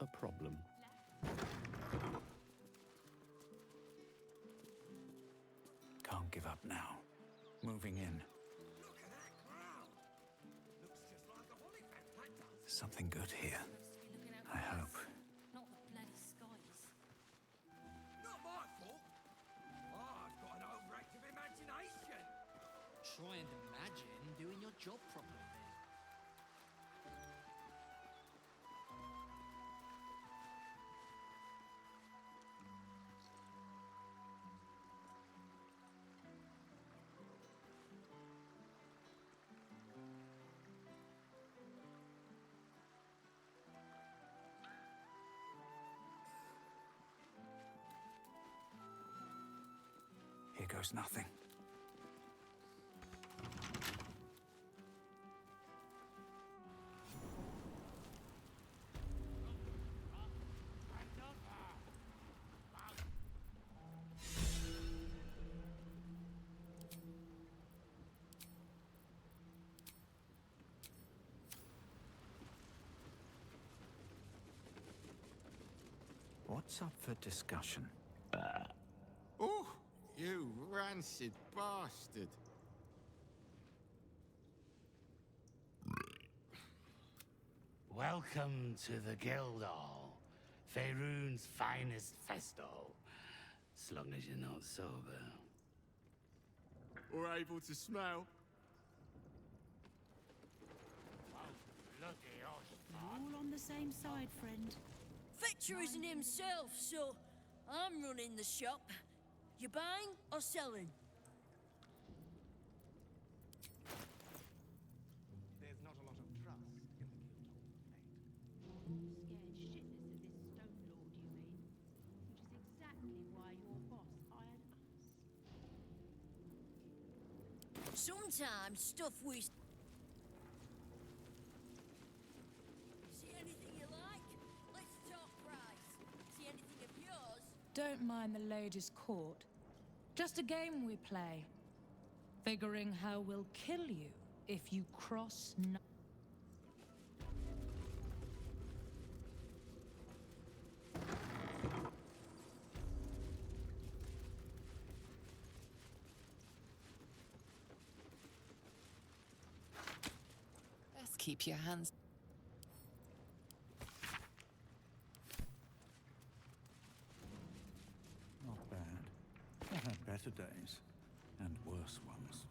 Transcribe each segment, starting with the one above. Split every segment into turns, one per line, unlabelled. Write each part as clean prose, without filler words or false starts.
a problem.
Can't give up now. Moving in.
Look at that crowd! Looks just like a holly that does.
Something good here. I hope.
Not the bloody skies.
Not my fault. I've got an overactive imagination.
Try and imagine doing your job properly then.
Here goes nothing. What's up for discussion?
Oh, you rancid bastard.
Welcome to the Guildhall, Faerun's finest festo. As long as you're not sober.
Or able to smell.
All on the same side, friend.
Fetcher isn't himself, so I'm running the shop. You buying or selling?
There's not a lot of trust in the Guildhall, mate.
Scared shitless of this Stone Lord, you mean? Which is exactly why your boss hired us.
Sometimes stuff we... See anything you like? Let's talk price. See anything of yours?
Don't mind the ladies' court. Just a game we play. Figuring how we'll kill you if you cross...
Best keep your hands...
Not bad. I've had better days. And worse ones.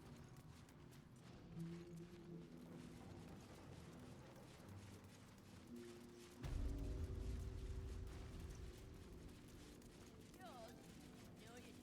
Yours? No, you...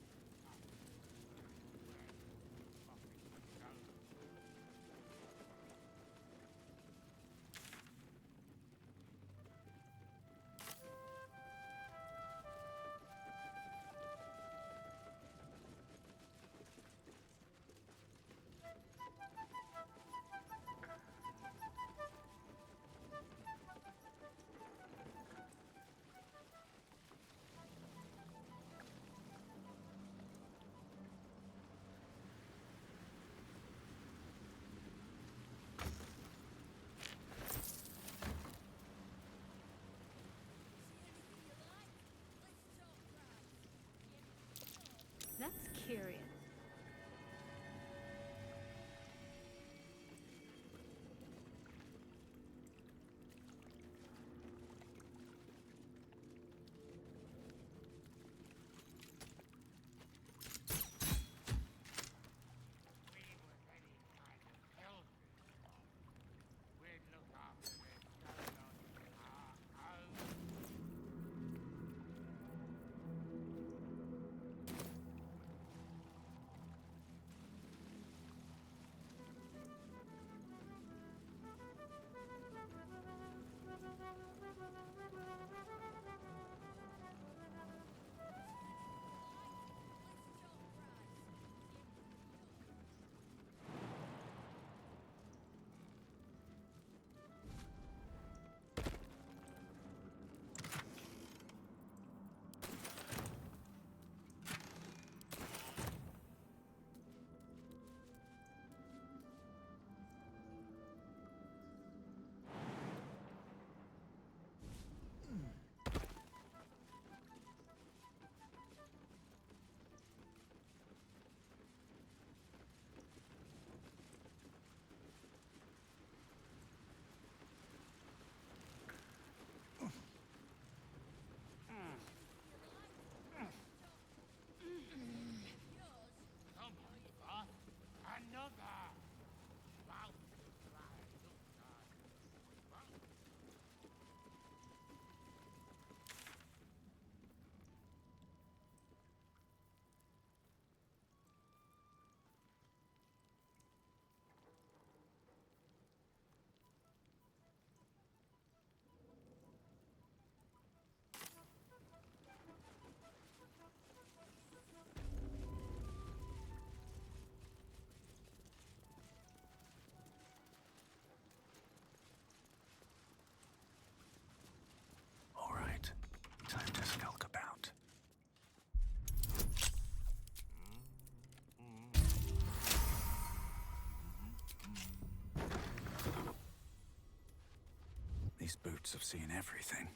These boots have seen everything.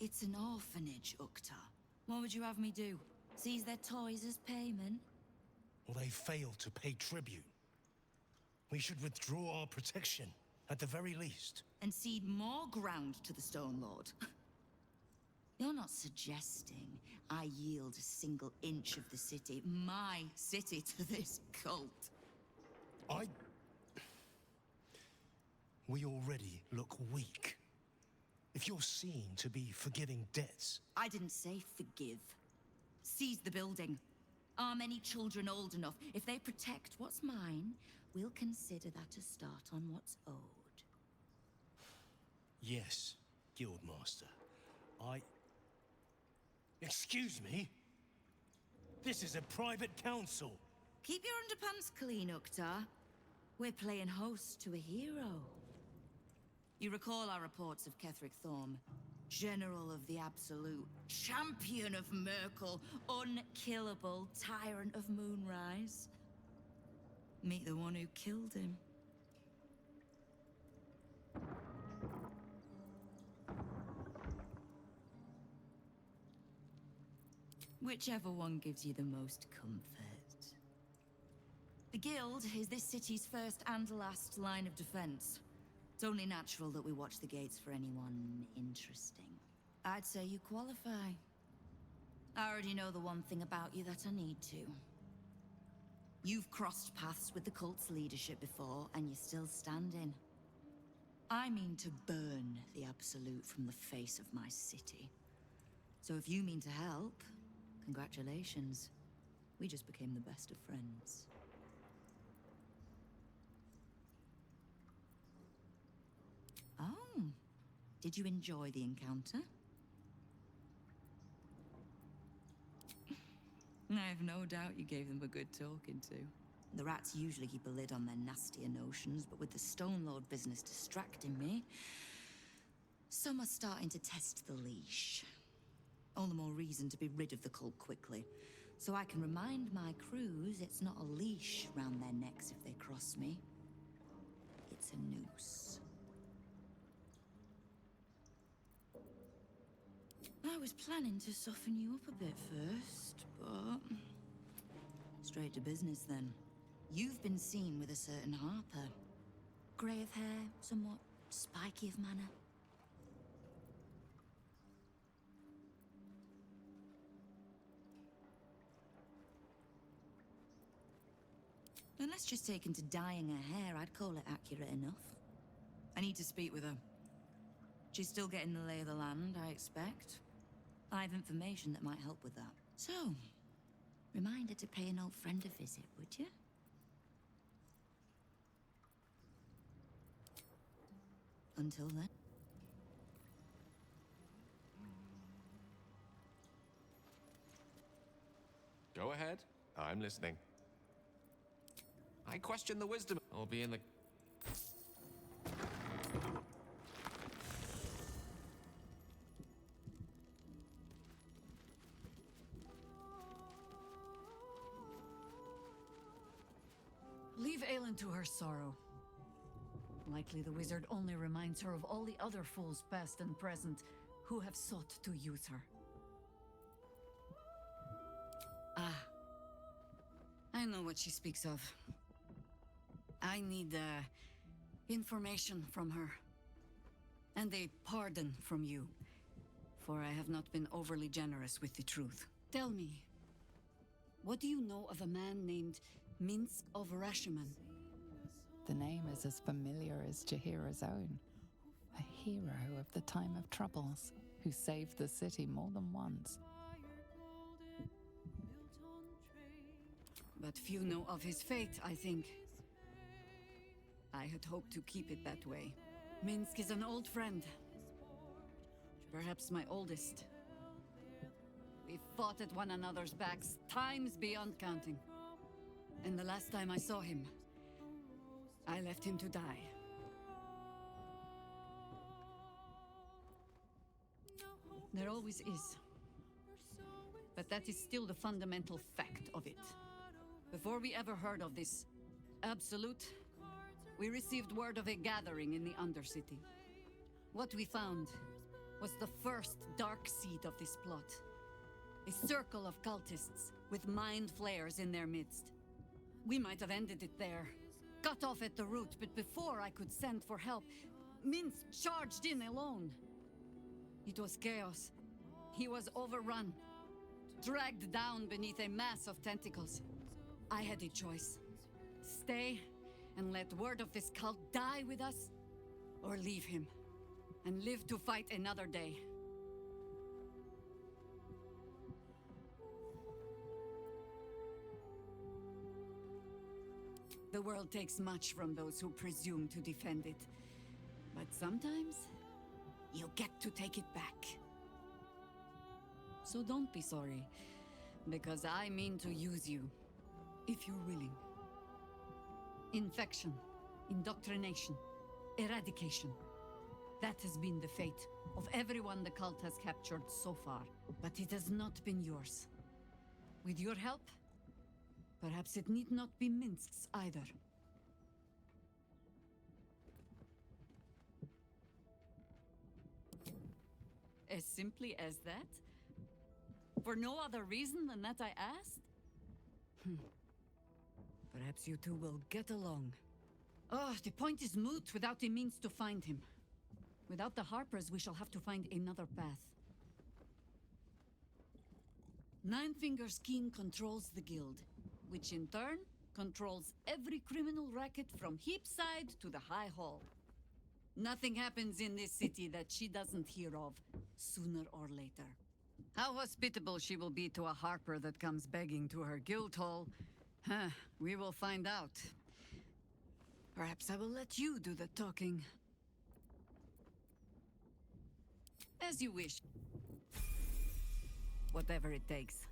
It's an orphanage, Ukta. What would you have me do? Seize their toys as payment?
Well, they failed to pay tribute. We should withdraw our protection, at the very least.
And cede more ground to the Stone Lord? You're not suggesting I yield a single inch of the city, my city, to this cult?
We already look weak. If you're seen to be forgiving debts...
I didn't say forgive. Seize the building. Arm any children old enough. If they protect what's mine, we'll consider that a start on what's owed.
Yes, Guildmaster. Excuse me? This is a private council.
Keep your underpants clean, Ukta. We're playing host to a hero. You recall our reports of Ketheric Thorm, General of the Absolute, Champion of Merkel, unkillable Tyrant of Moonrise. Meet the one who killed him. Whichever one gives you the most comfort. The Guild is this city's first and last line of defense. It's only natural that we watch the gates for anyone interesting. I'd say you qualify. I already know the one thing about you that I need to. You've crossed paths with the cult's leadership before, and you're still standing. I mean to burn the Absolute from the face of my city. So if you mean to help, congratulations. We just became the best of friends. Oh, did you enjoy the encounter? I have no doubt you gave them a good talking to. The rats usually keep a lid on their nastier notions, but with the Stone Lord business distracting me, some are starting to test the leash. All the more reason to be rid of the cult quickly, so I can remind my crews it's not a leash round their necks if they cross me. It's a noose. I was planning to soften you up a bit first, but... straight to business then. You've been seen with a certain Harper. Grey of hair, somewhat spiky of manner. Unless just taken to dyeing her hair, I'd call it accurate enough. I need to speak with her. She's still getting the lay of the land, I expect. I have information that might help with that. So, reminder to pay an old friend a visit, would you? Until then.
Go ahead. I'm listening. I question the wisdom. I'll be in the...
Leave Aelin to her sorrow. Likely the wizard only reminds her of all the other fools past and present who have sought to use her.
Ah. I know what she speaks of. I need, information from her. And a pardon from you. For I have not been overly generous with the truth.
Tell me, what do you know of a man named Minsk of Rashiman?
The name is as familiar as Jahira's own. A hero of the time of troubles, who saved the city more than once.
But few know of his fate, I think. I had hoped to keep it that way. Minsk is an old friend. Perhaps my oldest. We fought at one another's backs, times beyond counting. And the last time I saw him, I left him to die. There always is. But that is still the fundamental fact of it. Before we ever heard of this absolute, we received word of a gathering in the Undercity. What we found was the first dark seed of this plot. A circle of cultists with mind flayers in their midst. We might have ended it there, cut off at the root, but before I could send for help, Minsk charged in alone. It was chaos. He was overrun, dragged down beneath a mass of tentacles. I had a choice. Stay and let word of this cult die with us, or leave him and live to fight another day. The world takes much from those who presume to defend it. But sometimes, you get to take it back. So don't be sorry, because I mean to use you, if you're willing. Infection, indoctrination, eradication. That has been the fate of everyone the cult has captured so far, but it has not been yours. With your help, perhaps it need not be Minsk's either. As simply as that? For no other reason than that I asked? Perhaps you two will get along. Oh, the point is moot without the means to find him. Without the Harpers, we shall have to find another path. Ninefingers Keen controls the guild, which in turn controls every criminal racket from Heapside to the High Hall. Nothing happens in this city that she doesn't hear of, sooner or later. How hospitable she will be to a Harper that comes begging to her guild hall, we will find out. Perhaps I will let you do the talking. As you wish. Whatever it takes.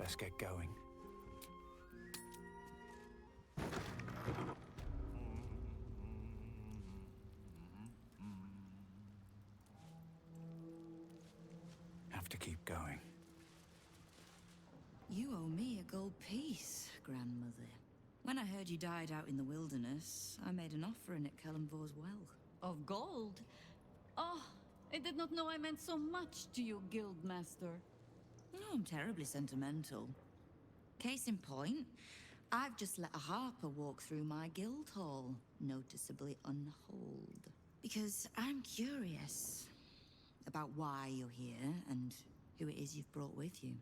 Let's get going. Have to keep going.
You owe me a gold piece, grandmother. When I heard you died out in the wilderness, I made an offering at Kellenvor's well.
Of gold? Oh, I did not know I meant so much to you, Guildmaster.
No, I'm terribly sentimental. Case in point, I've just let a harper walk through my guild hall, noticeably unholed. Because I'm curious about why you're here and who it is you've brought with you.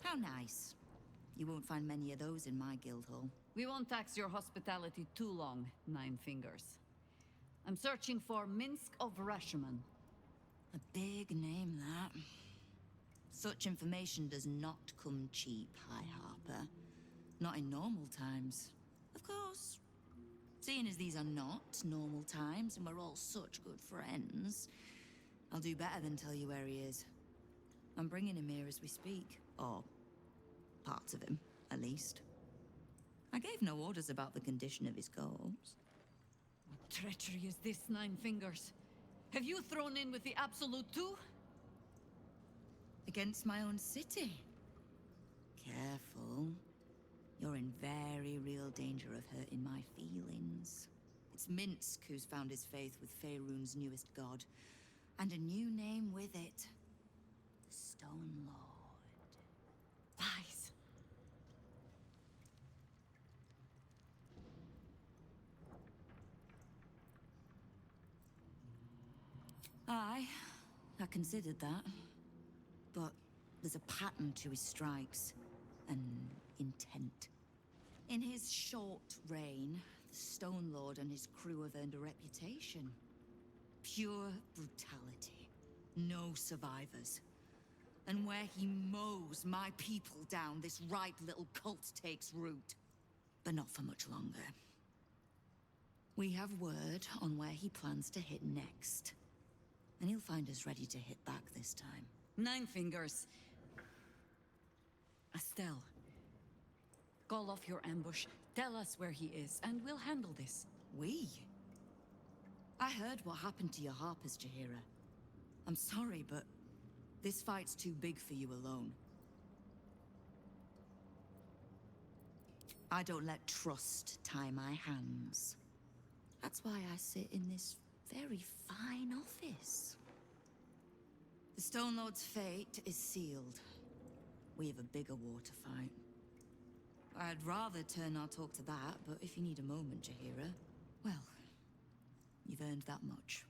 How nice. You won't find many of those in my guild hall.
We won't tax your hospitality too long, Nine Fingers. I'm searching for Minsk of Rashomon.
A big name, that. Such information does not come cheap, High Harper. Not in normal times. Of course. Seeing as these are not normal times and we're all such good friends, I'll do better than tell you where he is. I'm bringing him here as we speak. Or parts of him, at least. I gave no orders about the condition of his corpse.
What treachery is this, Nine Fingers? Have you thrown in with the Absolute too?
Against my own city. Careful. You're in very real danger of hurting my feelings. It's Minsk who's found his faith with Faerun's newest god. And a new name with it. The Stone Lord.
Lies.
Aye, I considered that. But there's a pattern to his strikes. An intent. In his short reign, the Stone Lord and his crew have earned a reputation. Pure brutality. No survivors. And where he mows my people down, this ripe little cult takes root. But not for much longer. We have word on where he plans to hit next. And he'll find us ready to hit back this time.
Nine Fingers. Estelle. Call off your ambush, tell us where he is, and we'll handle this.
We? I heard what happened to your harpers, Jaheira. I'm sorry, but this fight's too big for you alone. I don't let trust tie my hands. That's why I sit in this very fine office. The Stone Lord's fate is sealed. We have a bigger war to fight. I'd rather turn our talk to that, but if you need a moment, Jaheira, well, you've earned that much.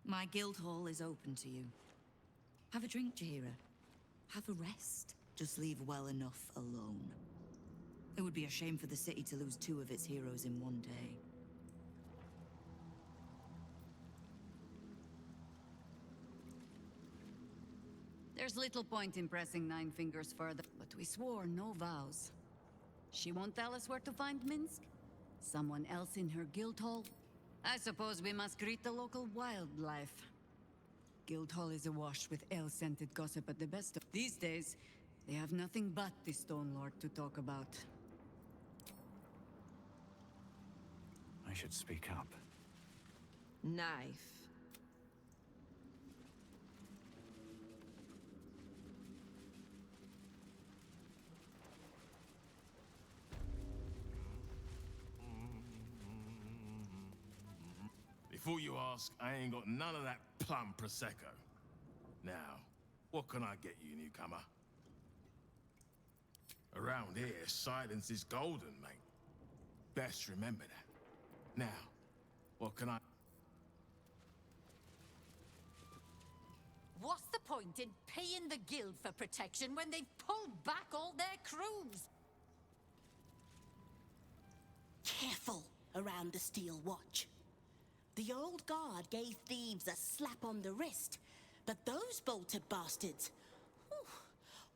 My guild hall is open to you. Have a drink, Jaheira. Have a rest. Just leave well enough alone. It would be a shame for the city to lose two of its heroes in one day.
There's little point in pressing Nine Fingers further, but we swore no vows. She won't tell us where to find Minsk? Someone else in her guild hall? I suppose we must greet the local wildlife. Guild hall is awash with ale-scented gossip at the best of. These days, they have nothing but the Stone Lord to talk about.
I should speak up.
Knife.
Before you ask, I ain't got none of that plum Prosecco. Now, what can I get you, newcomer? Around here, silence is golden, mate. Best remember that. Now, what can I...
What's the point in paying the guild for protection when they've pulled back all their crews?
Careful around the Steel Watch. The old guard gave thieves a slap on the wrist, but those bolted bastards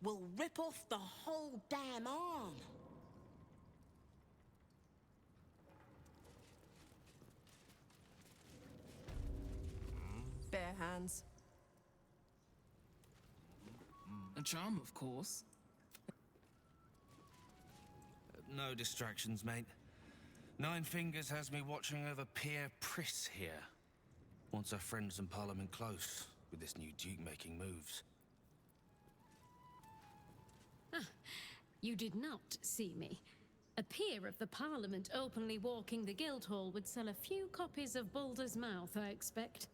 will rip off the whole damn arm.
Bare hands.
A charm, of course.
No distractions, mate. Nine Fingers has me watching over Pierre Priss here. Wants our friends in Parliament close, with this new Duke making moves.
Ah, you did not see me. A peer of the Parliament openly walking the Guildhall would sell a few copies of Baldur's Mouth, I expect.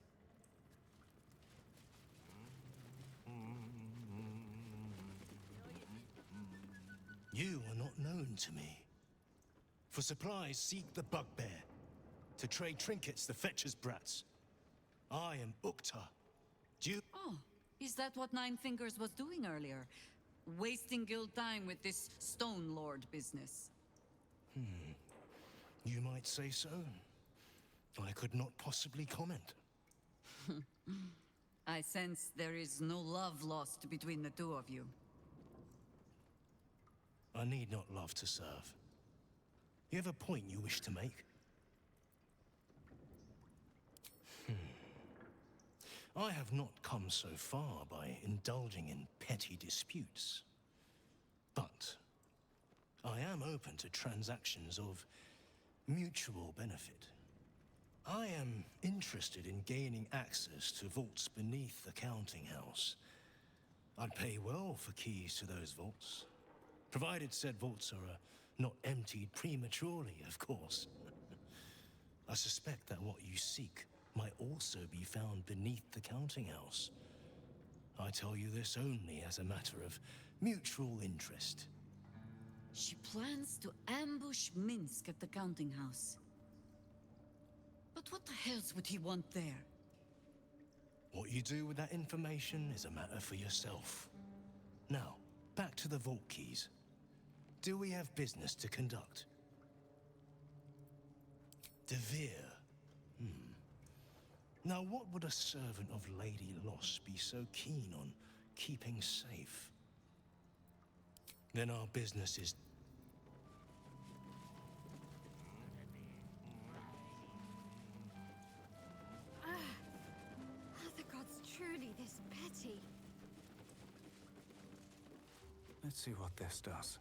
You are not known to me. For supplies, seek the bugbear. To trade trinkets, the fetcher's brats. I am Ukta.
Oh, is that what Nine Fingers was doing earlier? Wasting guild time with this Stone Lord business.
You might say so. I could not possibly comment.
I sense there is no love lost between the two of you.
I need not love to serve. You have a point you wish to make? I have not come so far by indulging in petty disputes. But I am open to transactions of mutual benefit. I am interested in gaining access to vaults beneath the counting house. I'd pay well for keys to those vaults, provided said vaults are not emptied prematurely, of course. I suspect that what you seek might also be found beneath the counting house. I tell you this only as a matter of mutual interest.
She plans to ambush Minsk at the counting house. But what the else would he want there?
What you do with that information is a matter for yourself. Now, back to the vault keys. Do we have business to conduct? De Vere. Now, what would a servant of Lady Loss be so keen on keeping safe? Then our business is...
Are the gods truly this petty?
Let's see what this does.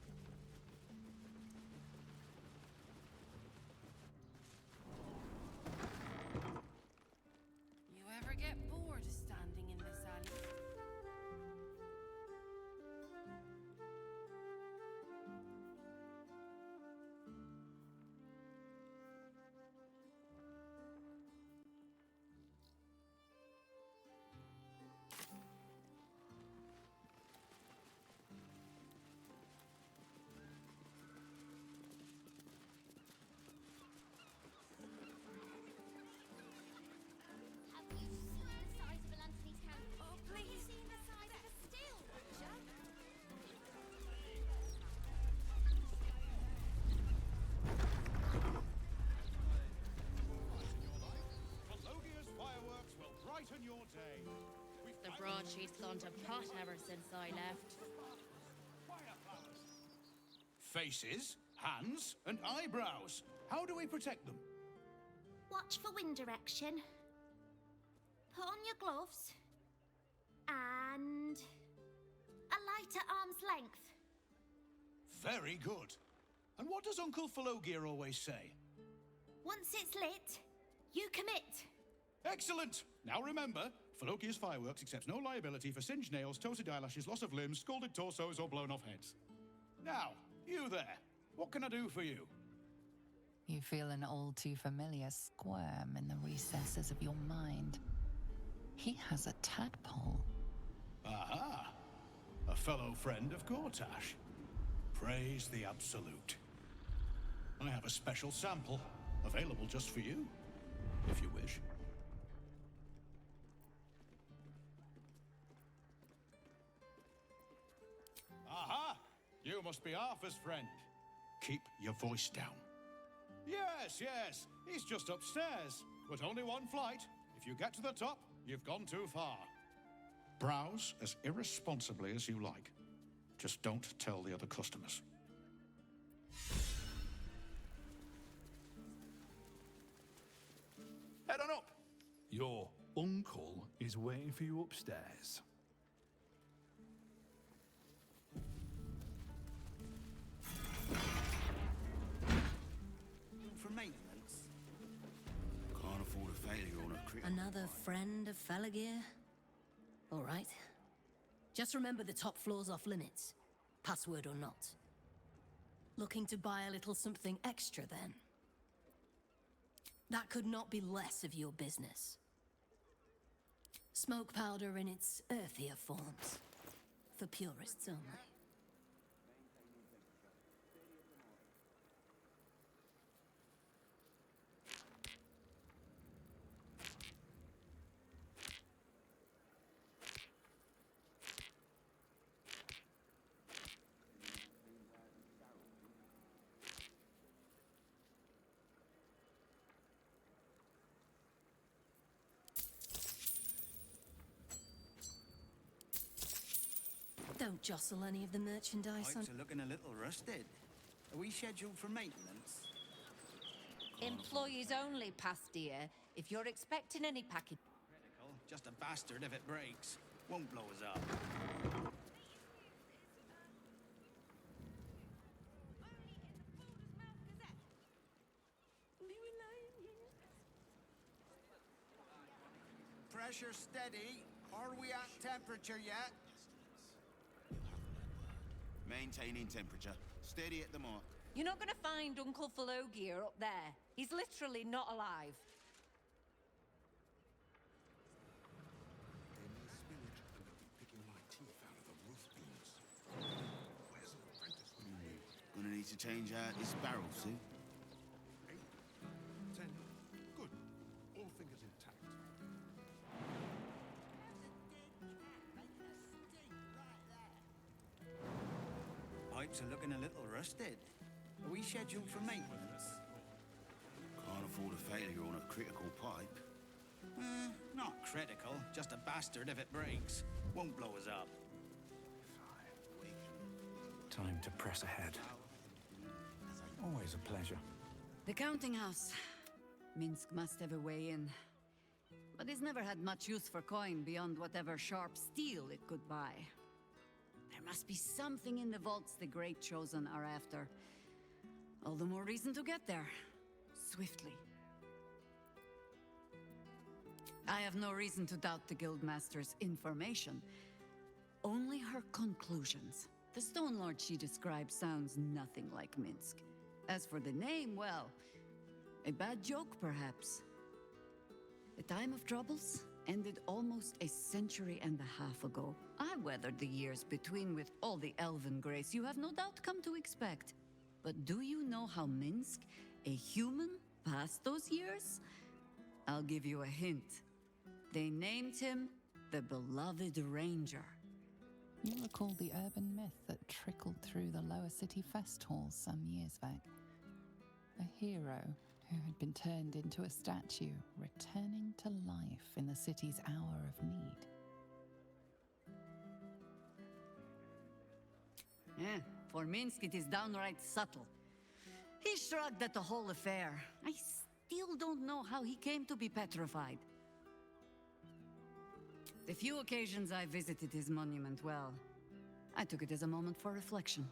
You ever get bored standing in this alley?
The broadsheet's gone to pot ever since I left.
Faces, hands, and eyebrows. How do we protect them?
Watch for wind direction. Put on your gloves. And... a light at arm's length.
Very good. And what does Uncle Falogir always say?
Once it's lit, you commit.
Excellent! Now remember, Falogir's Fireworks accepts no liability for singed nails, toasted eyelashes, loss of limbs, scalded torsos, or blown off heads. Now, you there. What can I do for you?
You feel an all too familiar squirm in the recesses of your mind. He has a tadpole.
Aha! A fellow friend of Gortash. Praise the Absolute. I have a special sample, available just for you, if you wish. Aha! You must be Arthur's friend. Keep your voice down. Yes, yes, he's just upstairs, but only one flight. If you get to the top, you've gone too far. Browse as irresponsibly as you like. Just don't tell the other customers.
Head on up. Your uncle is waiting for you upstairs.
critical.
Another friend of Felagir? All right. Just remember the top floor's off limits, password or not. Looking to buy a little something extra, then? That could not be less of your business. Smoke powder in its earthier forms. For purists only. Don't jostle any of the merchandise on...
Pipes are looking a little rusted. Are we scheduled for maintenance?
Employees only, Pastia. If you're expecting any package...
Critical. Just a bastard if it breaks. Won't blow us up. Pressure steady. Are we at temperature yet?
Maintaining temperature. Steady at the mark.
You're not gonna find Uncle Falogir up there. He's literally not alive.
Gonna need to change out this barrel, Sue.
8, 10. Good. All fingers intact.
Pipes are looking a little rusted. Are we scheduled for maintenance?
Can't afford a failure on a critical pipe.
Not critical. Just a bastard if it breaks. Won't blow us up.
Time to press ahead. Always a pleasure.
The counting house. Minsk must have a way in. But it's never had much use for coin beyond whatever sharp steel it could buy. There must be something in the vaults the Great Chosen are after. All the more reason to get there. Swiftly. I have no reason to doubt the Guildmaster's information. Only her conclusions. The Stone Lord she describes sounds nothing like Minsk. As for the name, well, a bad joke perhaps. The time of troubles ended almost a century and a half ago. I weathered the years between with all the elven grace you have no doubt come to expect. But do you know how Minsk, a human, passed those years? I'll give you a hint. They named him the Beloved Ranger.
You recall the urban myth that trickled through the lower city fest halls some years back. A hero who had been turned into a statue, returning to life in the city's hour of need.
Yeah, for Minsk it is downright subtle. He shrugged at the whole affair. I still don't know how he came to be petrified. The few occasions I visited his monument, well, I took it as a moment for reflection.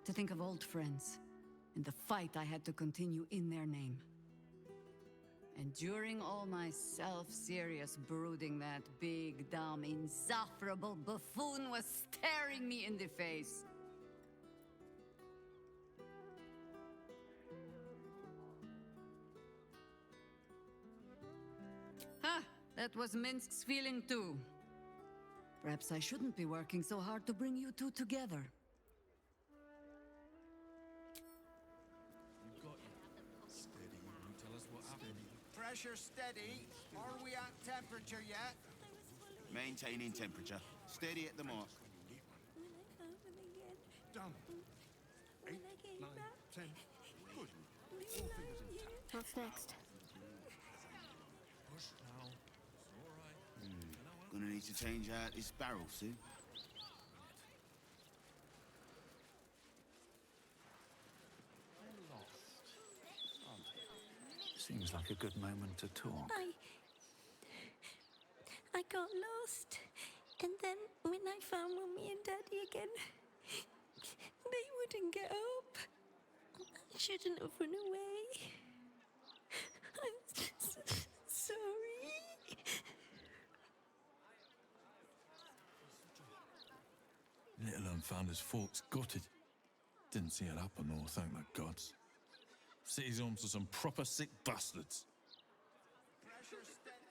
To think of old friends, and the fight I had to continue in their name. And during all my self-serious brooding, that big, dumb, insufferable buffoon was staring me in the face. Ha! That was Minsk's feeling too. Perhaps I shouldn't be working so hard to bring you two together.
Steady. You tell us what happened. Pressure steady. Are we at temperature yet?
Maintaining temperature. Steady at the mark.
Done. 8, 9, 10. Good. All fingers intact.
What's next?
Push now. It's all right.
Gonna need to change out this barrel, Sue.
Seems like a good moment to talk.
I got lost. And then when I found Mummy and Daddy again, they wouldn't get up. I shouldn't have run away. I'm sorry.
found his folks gutted. Didn't see it happen, though, thank the gods. City's home to some proper sick bastards.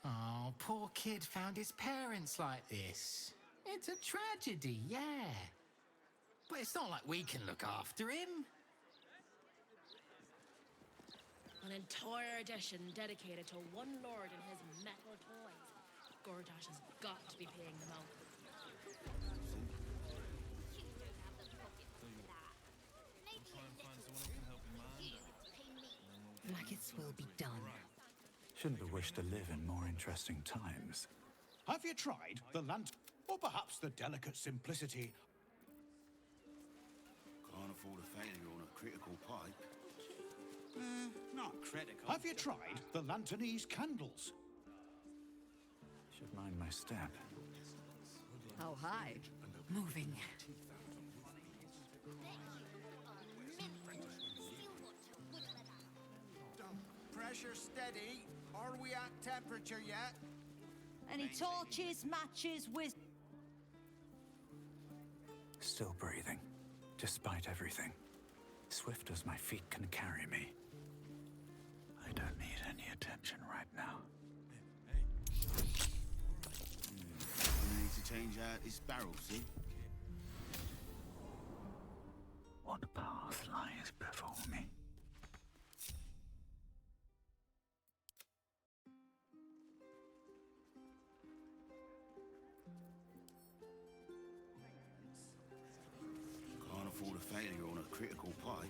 Oh, poor kid found his parents like this. It's a tragedy, yeah. But it's not like we can look after him.
An entire edition dedicated to one lord and his metal toys. Gortash has got to be paying them out.
Maggots will be done.
Shouldn't have wished to live in more interesting times.
Have you tried the lantern? Or perhaps the delicate simplicity?
Can't afford a failure on a critical pipe.
Not critical. Have you tried the Lanternese candles?
Should mind my step.
How high? Moving.
Pressure steady. Are we at temperature yet?
Any torches, matches,
Still breathing, despite everything. Swift as my feet can carry me. I don't need any attention right now.
We need to change out this barrel, see?
What path lies before me?
Can't afford a failure on a critical pipe.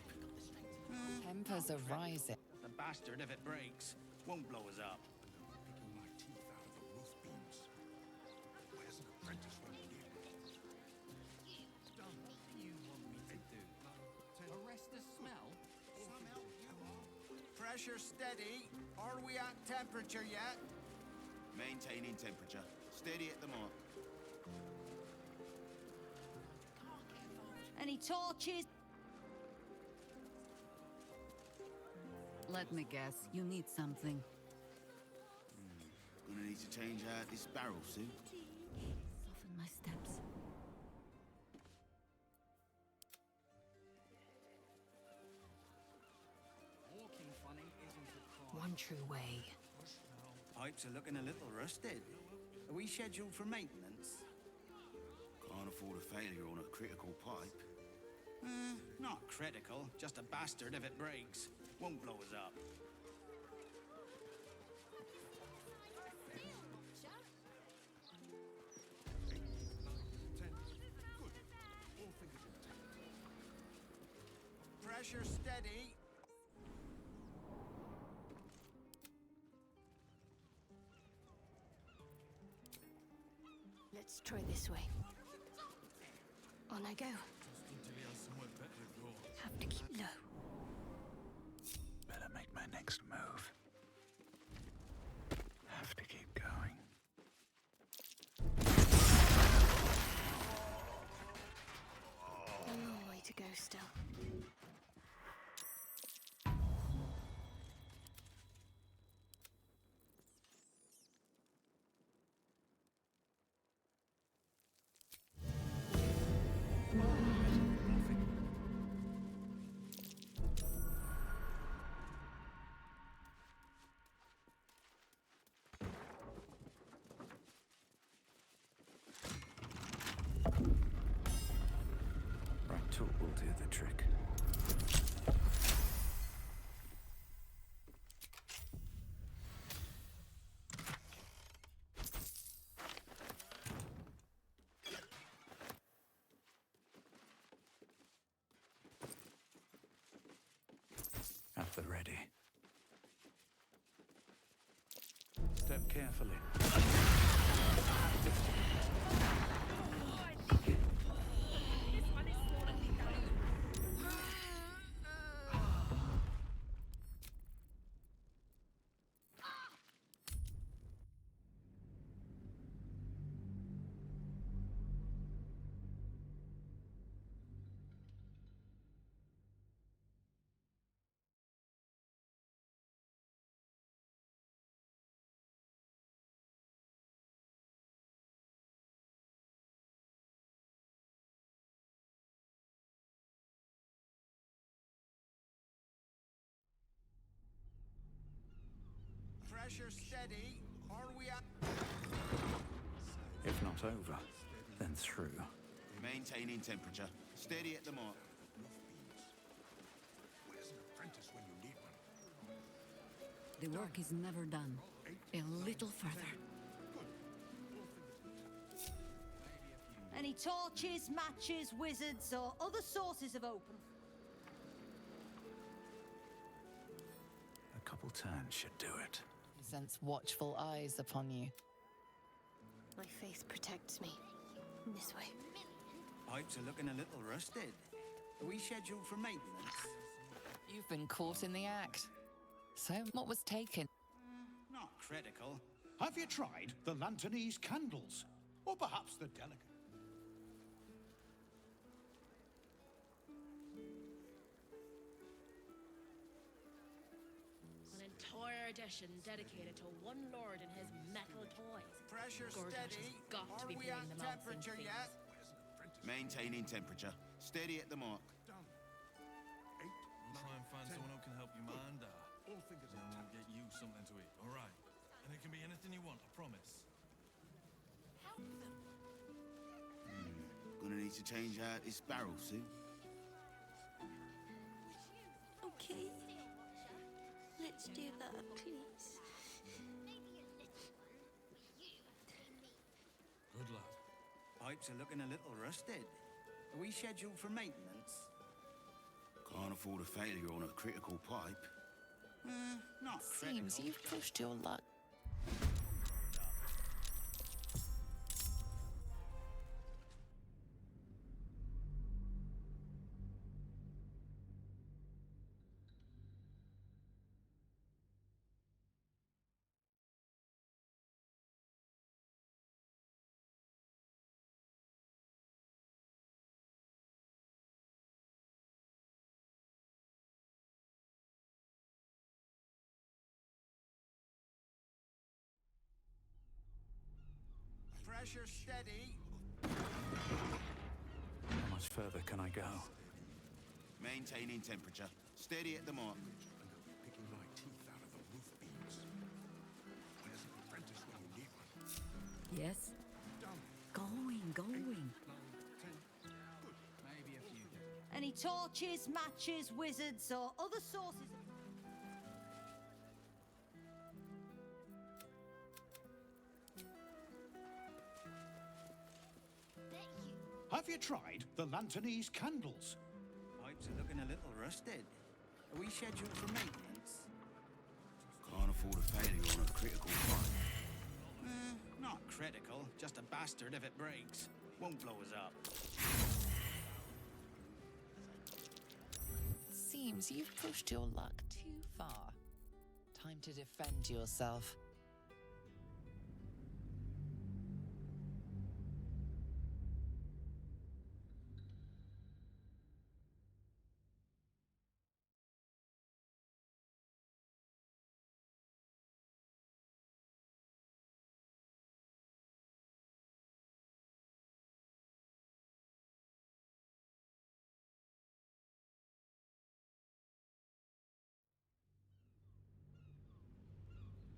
Tempers are rising.
The bastard, if it breaks, won't blow us up.
Arrest the smell?
Pressure steady. Are we at temperature yet?
Maintaining temperature. Steady at the mark.
any torches?
Let me guess, you need something.
Gonna need to change out this barrel soon.
Soften my steps.
Walking funny, isn't it?
One true way.
Pipes are looking a little rusted. Are we scheduled for maintenance?
Can't afford a failure on a critical pipe.
Not critical, just a bastard if it breaks. Won't blow us up. Pressure steady.
Let's try this way. On I go. Have to keep low.
Better make my next move. Have to keep going.
A long way to go still.
Right tool will do the trick. At the ready. Step carefully.
Pressure steady. Are we at...
If not over, then through.
Maintaining temperature. Steady at the mark.
Where's an apprentice when you need one?
The work is never done. A little further.
Any torches, matches, wizards, or other sources of open?
A couple turns should do it.
I sense watchful eyes upon you.
My faith protects me. This way.
Pipes are looking a little rusted. Are we scheduled for maintenance?
You've been caught in the act. So, what was taken?
Not critical. Have you tried the Lanternese candles? Or perhaps the delicate?
An entire edition dedicated to one lord and his metal toys.
Pressure
Gortash
steady.
has got to
Are
be
we
putting
at
them out in
temperature
things.
yet?
Maintaining temperature. Steady at the mark.
We'll try and find someone who can help you mind and we'll get you something to eat, all right? And it can be anything you want, I promise.
Gonna need to change out this barrel soon.
Okay. Let's do that, please.
Good lad.
Pipes are looking a little rusted. Are we scheduled for maintenance?
Can't afford a failure on a critical pipe.
Not
Seems
critical.
you've pushed your luck.
Pressure steady.
How much further can I go?
Maintaining temperature. Steady at the mark.
Picking my teeth out of the roof beams. Where's an apprentice when you need one?
Yes? Going.
Maybe a few.
Any torches, matches, wizards, or other sources of...
Have you tried the Lanternese candles?
Pipes are looking a little rusted. Are we scheduled for maintenance?
Can't afford a failure on a critical pipe.
Not critical. Just a bastard if it breaks. Won't blow us up.
Seems you've pushed your luck too far. Time to defend yourself.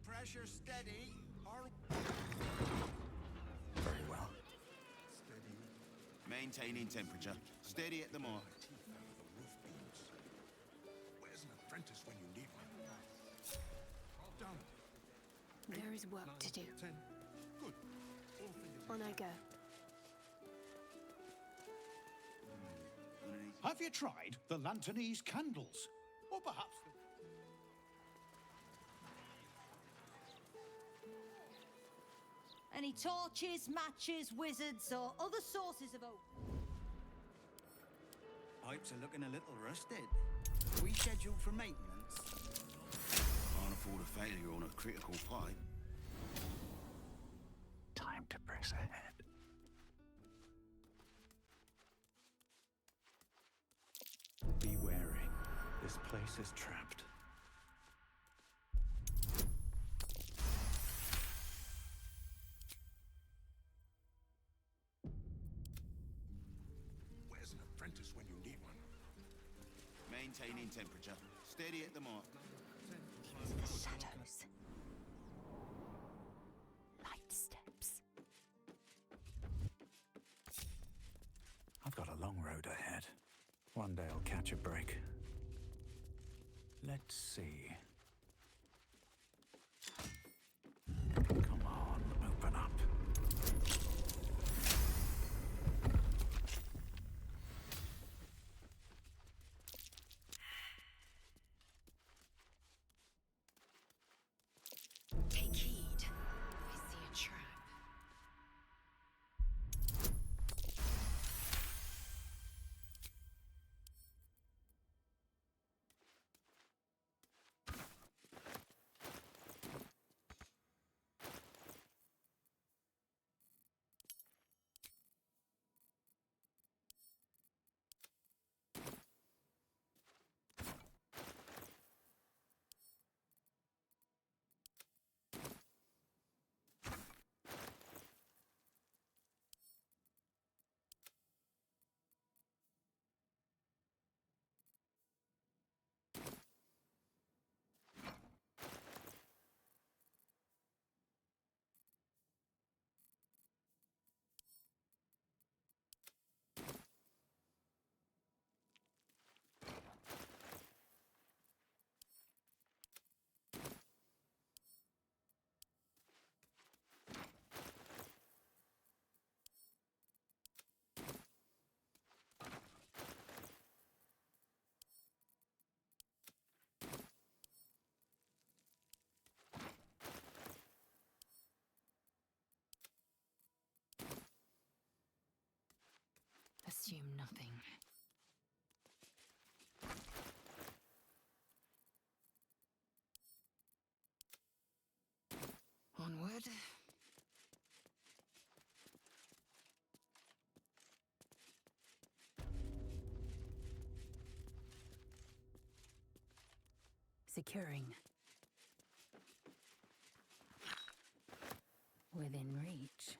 Pressure steady. Are...
Very well.
Maintaining temperature. Steady at the mark.
Where's an apprentice when you need one? Done.
There is work to do.
10. Good. All fingers
On I go.
Have you tried the Lanternese candles? Or perhaps the...
Any torches, matches, wizards, or other sources of open?
Pipes are looking a little rusted. Are we scheduled for maintenance?
Can't afford a failure on a critical pipe.
Time to press ahead. Be wary. This place is trapped.
Where's an apprentice when you need one?
Maintaining temperature. Steady at the mark.
The shadows.
long road ahead. One day I'll catch a break. Let's see. Come on, open up.
Take heed. I see a trap. Assume nothing. Onward.
Securing. Within reach.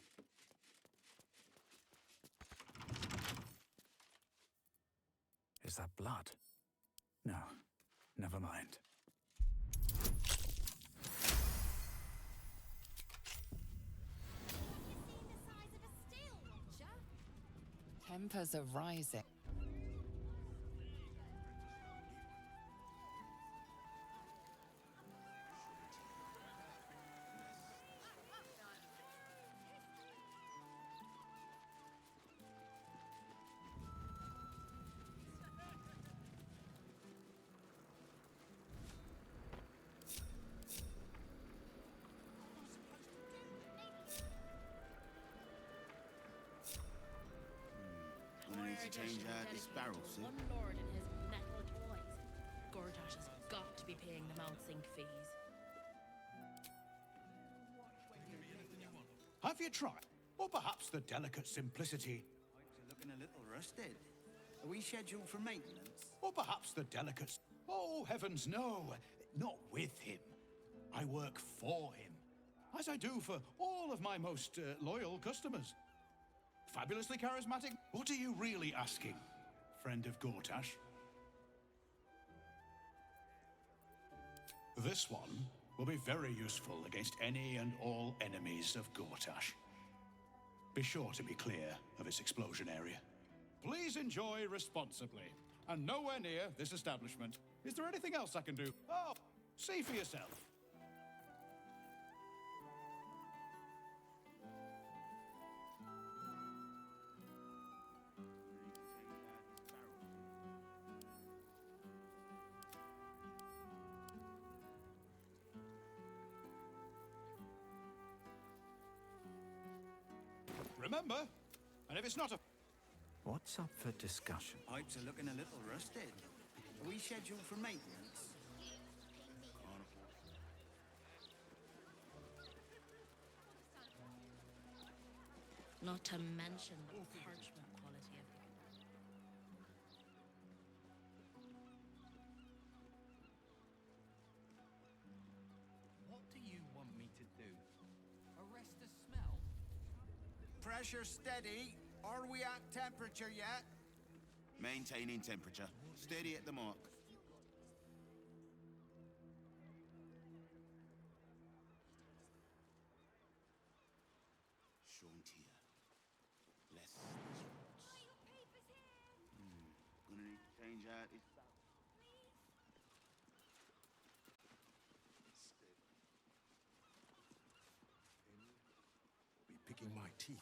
Is that blood? No, never mind.
Tempers are rising.
Gonna need to change out this barrel soon.
One lord and his metal toys. Gortash has got to be paying them out sink fees.
Have you tried? Or perhaps the delicate simplicity.
Pipes are looking a little rusted. Are we scheduled for maintenance?
Or perhaps the delicate... Oh, heavens, no. Not with him. I work for him. As I do for all of my most loyal customers. Fabulously charismatic. What are you really asking, friend of Gortash? This one will be very useful against any and all enemies of Gortash. Be sure to be clear of its explosion area. Please enjoy responsibly, and nowhere near this establishment. Is there anything else I can do? Oh, see for yourself. Remember, and if it's not a...
What's up for discussion?
Pipes are looking a little rusted. Are we scheduled for maintenance?
Not to mention the parchment quality of it.
What do you want me to do? Arrest the smell? Pressure steady. Are we at temperature yet?
Maintaining temperature. Steady at the mark. Shorn tear. Less. mangiati.
Be picking my teeth